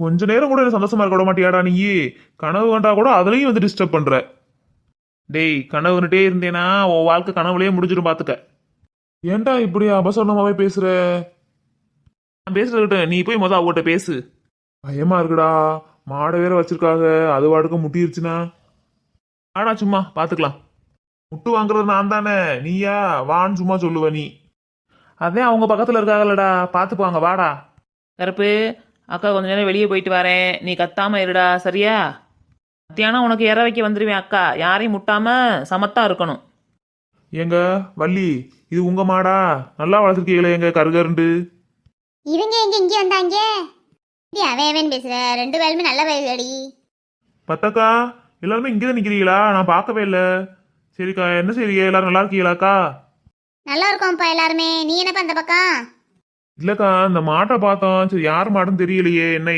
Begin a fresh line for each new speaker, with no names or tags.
கொஞ்ச நேரம் கூட எனக்கு சந்தோஷமா இருக்க விட மாட்டியாடா நீ? கனவு கண்டா கூட அதுலயும் வந்து டிஸ்டர்ப் பண்ற. டேய், கனவுன்னுட்டே இருந்தேனா உன் வாழ்க்கை கனவுலயே முடிஞ்சிடும் பாத்துக்க. ஏன்டா இப்படி அபசரணமாவே பேசுற? நான் பேசுறதுக்கிட்ட நீ போய் அவங்ககிட்ட பேசு. பயமா இருக்குடா. மாடை வேற வச்சிருக்காங்க, அது வாடுக்க முட்டிருச்சுன்னா. ஆடா சும்மா பாத்துக்கலாம். முட்டு வாங்குறது நான் தானே, நீயா வான்னு சும்மா சொல்லுவ நீ. அதே அவங்க பக்கத்துல இருக்காங்கல்லடா, பாத்துப்பாங்க, வாடா.
கருப்பு, அக்கா கொஞ்ச நேரம் வெளியே போயிட்டு வரேன், நீ கத்தாம இருடா, சரியா? மத்தியானம் உனக்கு இற வைக்க வந்துடுவேன் அக்கா, யாரையும் முட்டாம சமத்தா இருக்கணும்.
ஏங்க வள்ளி, இது உங்க மாடா? நல்லா வளர்த்துருக்கீங்களே எங்க கருகருண்டு.
இவங்க எங்க இங்க வந்தாங்க? இப்படி அவன் அவன் பேசுற, ரெண்டு பேருமே நல்ல வயசுடி.
பத்தக்கா, எல்லாருமே இங்கதான் நிக்கிறீங்களா? நான் பார்க்கவே இல்லை. சரிக்கா, என்ன செய்றீங்க? எல்லாரும் நல்லா இருக்கீங்களாக்கா?
நல்லா இருக்கோம்ப்பா எல்லாருமே. நீ என்னப்பா அந்த பக்கம்?
இல்லக்கா, இந்த மாட்டை பார்த்தோம். சரி, யார் மாடுன்னு தெரியலையே, என்ன